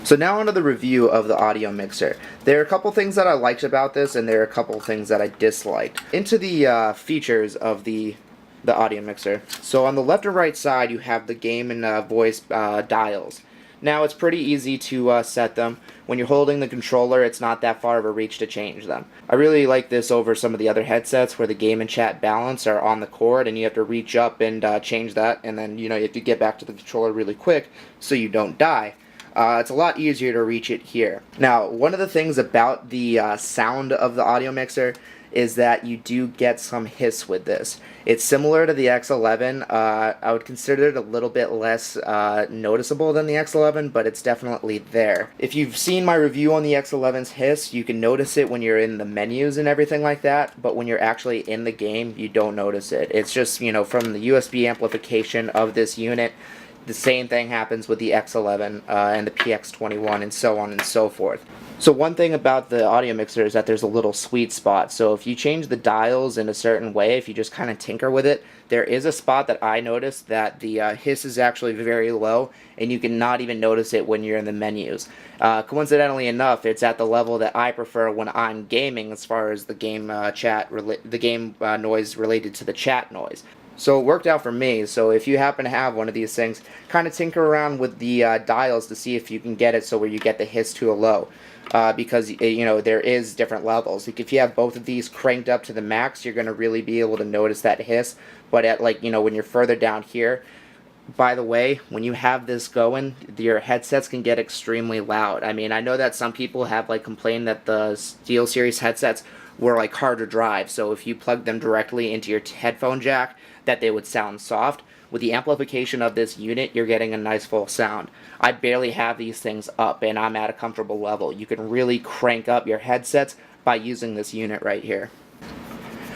So now onto the review of the audio mixer. There are a couple things that I liked about this, and there are a couple things that I disliked. Into the features of the audio mixer. So on the left and right side, you have the game and voice dials. Now it's pretty easy to set them. When you're holding the controller, it's not that far of a reach to change them. I really like this over some of the other headsets where the game and chat balance are on the cord and you have to reach up and change that, and then you have to get back to the controller really quick so you don't die. It's a lot easier to reach it here. Now, one of the things about the sound of the audio mixer is that you do get some hiss with this. It's similar to the X11. I would consider it a little bit less noticeable than the X11, but it's definitely there. If you've seen my review on the X11's hiss, you can notice it when you're in the menus and everything like that, but when you're actually in the game, you don't notice it. It's just, from the USB amplification of this unit. The same thing happens with the X11 and the PX21 and so on and so forth. So one thing about the audio mixer is that there's a little sweet spot. So if you change the dials in a certain way, if you just kind of tinker with it, there is a spot that I noticed that the hiss is actually very low, and you can not even notice it when you're in the menus. Coincidentally enough, it's at the level that I prefer when I'm gaming as far as the game noise related to the chat noise. So it worked out for me. So if you happen to have one of these things, kind of tinker around with the dials to see if you can get it so where you get the hiss to a low. Because, there is different levels. Like if you have both of these cranked up to the max, you're going to really be able to notice that hiss. But at when you're further down here, by the way, when you have this going, your headsets can get extremely loud. I mean, I know that some people have complained that the SteelSeries headsets were hard to drive, so if you plug them directly into your headphone jack, that they would sound soft. With the amplification of this unit, you're getting a nice full sound. I barely have these things up, and I'm at a comfortable level. You can really crank up your headsets by using this unit right here.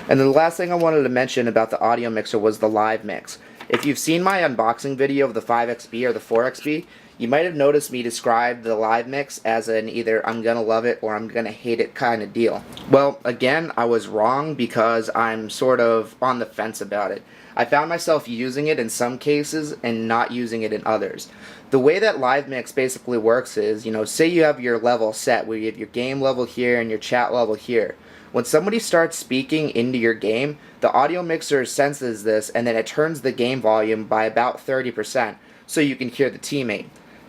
And then the last thing I wanted to mention about the audio mixer was the live mix. If you've seen my unboxing video of the 5XB or the 4XB, you might have noticed me describe the live mix as an either I'm gonna love it or I'm gonna hate it kind of deal. Well, again, I was wrong because I'm sort of on the fence about it. I found myself using it in some cases and not using it in others. The way that live mix basically works is, say you have your level set where you have your game level here and your chat level here. When somebody starts speaking into your game, the audio mixer senses this and then it turns the game volume by about 30% so you can hear the teammate.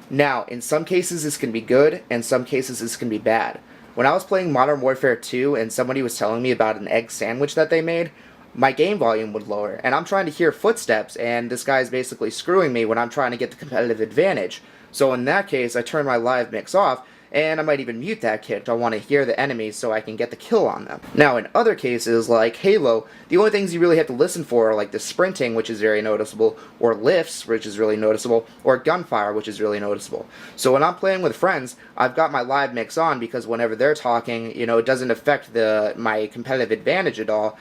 Now, in some cases this can be good, and some cases this can be bad. When I was playing Modern Warfare 2 and somebody was telling me about an egg sandwich that they made, my game volume would lower, and I'm trying to hear footsteps, and this guy's basically screwing me when I'm trying to get the competitive advantage. So in that case, I turn my live mix off, and I might even mute that kit. I want to hear the enemies so I can get the kill on them. Now, in other cases, like Halo, the only things you really have to listen for are the sprinting, which is very noticeable, or lifts, which is really noticeable, or gunfire, which is really noticeable. So when I'm playing with friends, I've got my live mix on because whenever they're talking, it doesn't affect my competitive advantage at all,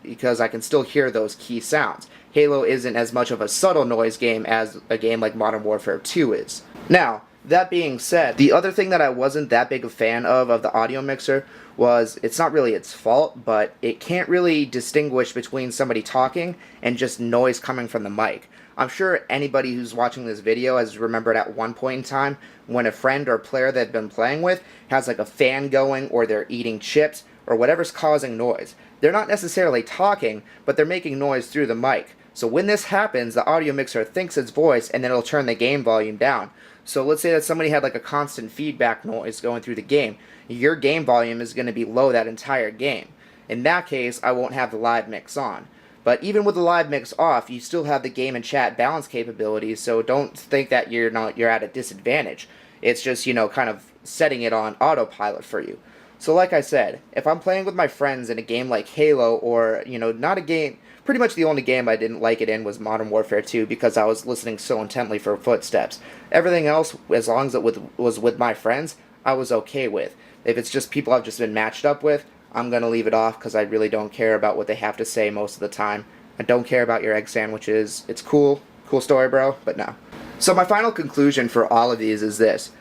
because I can still hear those key sounds. Halo isn't as much of a subtle noise game as a game like Modern Warfare 2 is. Now, that being said, the other thing that I wasn't that big a fan of the audio mixer was, it's not really its fault, but it can't really distinguish between somebody talking and just noise coming from the mic. I'm sure anybody who's watching this video has remembered at one point in time when a friend or player they've been playing with has a fan going, or they're eating chips, or whatever's causing noise. They're not necessarily talking, but they're making noise through the mic. So when this happens, the audio mixer thinks it's voice, and then it'll turn the game volume down. So let's say that somebody had a constant feedback noise going through the game. Your game volume is going to be low that entire game. In that case, I won't have the live mix on. But even with the live mix off, you still have the game and chat balance capabilities, so don't think that you're at a disadvantage. It's just, kind of setting it on autopilot for you. So like I said, if I'm playing with my friends in a game like Halo, or, not a game, pretty much the only game I didn't like it in was Modern Warfare 2 because I was listening so intently for footsteps. Everything else, as long as it was with my friends, I was okay with. If it's just people I've just been matched up with, I'm going to leave it off because I really don't care about what they have to say most of the time. I don't care about your egg sandwiches. It's cool story, bro, but no. So my final conclusion for all of these is this.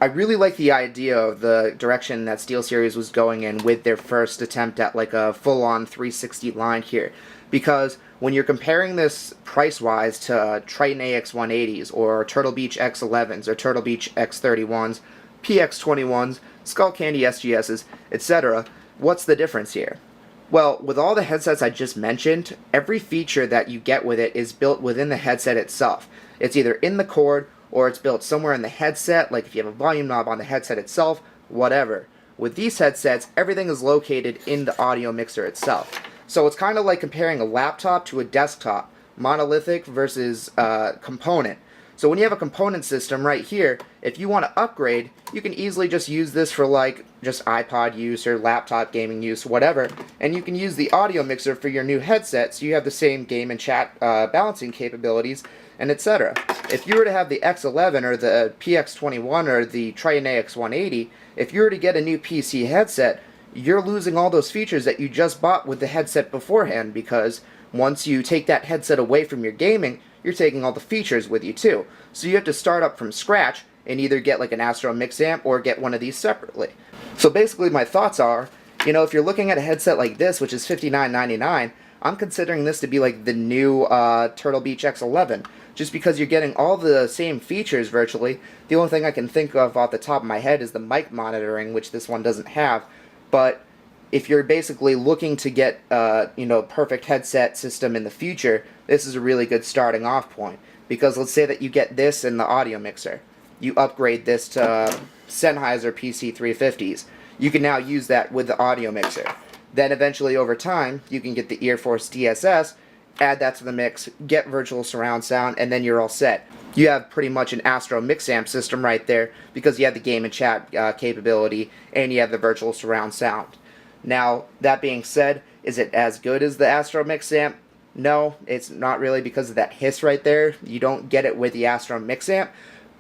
I really like the idea of the direction that SteelSeries was going in with their first attempt at a full-on 360 line here, because when you're comparing this price-wise to Triton AX180s or Turtle Beach X11s or Turtle Beach X31s, PX21s, Skullcandy SGSs, etc., what's the difference here? Well, with all the headsets I just mentioned, every feature that you get with it is built within the headset itself. It's either in the cord or it's built somewhere in the headset, like if you have a volume knob on the headset itself, whatever. With these headsets, everything is located in the audio mixer itself. So it's kind of like comparing a laptop to a desktop, monolithic versus component. So when you have a component system right here, if you want to upgrade, you can easily just use this for like just iPod use or laptop gaming use, whatever, and you can use the audio mixer for your new headset so you have the same game and chat balancing capabilities and etc. If you were to have the X11 or the PX21 or the Triton AX180, if you were to get a new PC headset, you're losing all those features that you just bought with the headset beforehand, because once you take that headset away from your gaming, you're taking all the features with you too. So you have to start up from scratch and either get like an Astro Mixamp or get one of these separately. So basically my thoughts are, you know, if you're looking at a headset like this, which is $59.99, I'm considering this to be like the new Turtle Beach X11, just because you're getting all the same features virtually. The only thing I can think of off the top of my head is the mic monitoring, which this one doesn't have. But if you're basically looking to get you know, perfect headset system in the future, this is a really good starting off point. Because let's say that you get this in the audio mixer. You upgrade this to Sennheiser PC350s. You can now use that with the audio mixer. Then eventually over time, you can get the Earforce DSS, add that to the mix, get virtual surround sound, and then you're all set. You have pretty much an Astro Mixamp system right there, because you have the game and chat capability, and you have the virtual surround sound. Now, that being said, is it as good as the Astro Mixamp? No, it's not really, because of that hiss right there. You don't get it with the Astro Mixamp,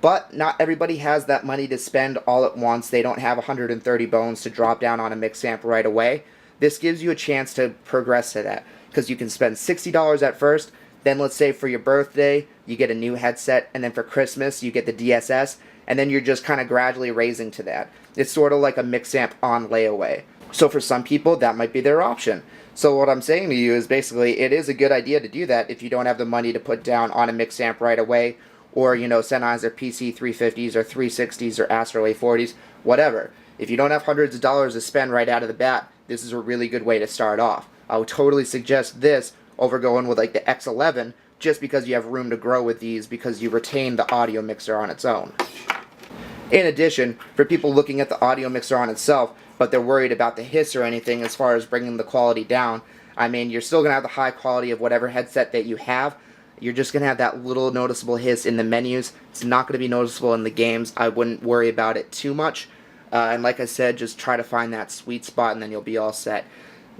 but not everybody has that money to spend all at once. They don't have 130 bones to drop down on a Mixamp right away. This gives you a chance to progress to that, because you can spend $60 at first, then let's say for your birthday, you get a new headset, and then for Christmas, you get the DSS, and then you're just kind of gradually raising to that. It's sort of like a Mixamp on layaway. So for some people, that might be their option. So what I'm saying to you is basically, it is a good idea to do that if you don't have the money to put down on a Mixamp right away, or, you know, Sennheiser PC350s or 360s or Astro A40s, whatever. If you don't have hundreds of dollars to spend right out of the bat, this is a really good way to start off. I would totally suggest this over going with like the X11, just because you have room to grow with these, because you retain the audio mixer on its own. In addition, for people looking at the audio mixer on itself, but they're worried about the hiss or anything as far as bringing the quality down, I mean, you're still going to have the high quality of whatever headset that you have. You're just going to have that little noticeable hiss in the menus. It's not going to be noticeable in the games. I wouldn't worry about it too much. And like I said, just try to find that sweet spot and then you'll be all set.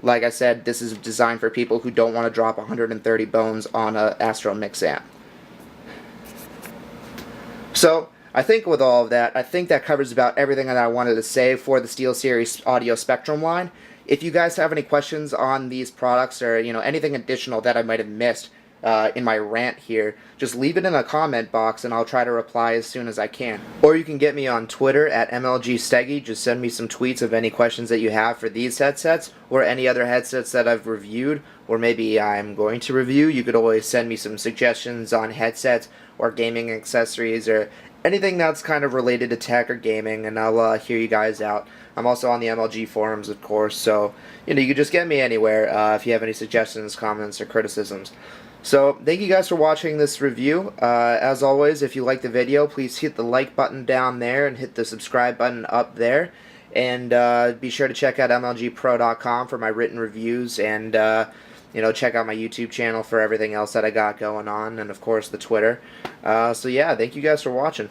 Like I said, this is designed for people who don't want to drop 130 bones on a Astro Mixamp. So, I think with all of that, I think that covers about everything that I wanted to say for the SteelSeries Audio Spectrum line. If you guys have any questions on these products, or, you know, anything additional that I might have missed in my rant here, just leave it in a comment box and I'll try to reply as soon as I can. Or you can get me on Twitter at MLGSteggy. Just send me some tweets of any questions that you have for these headsets or any other headsets that I've reviewed or maybe I'm going to review. You could always send me some suggestions on headsets or gaming accessories or anything that's kind of related to tech or gaming, and I'll hear you guys out. I'm also on the MLG forums, of course, so you know, you can just get me anywhere if you have any suggestions, comments, or criticisms. So, thank you guys for watching this review. As always, if you like the video, please hit the like button down there and hit the subscribe button up there. And be sure to check out MLGpro.com for my written reviews, and you know, check out my YouTube channel for everything else that I got going on, and of course the Twitter. So yeah, thank you guys for watching.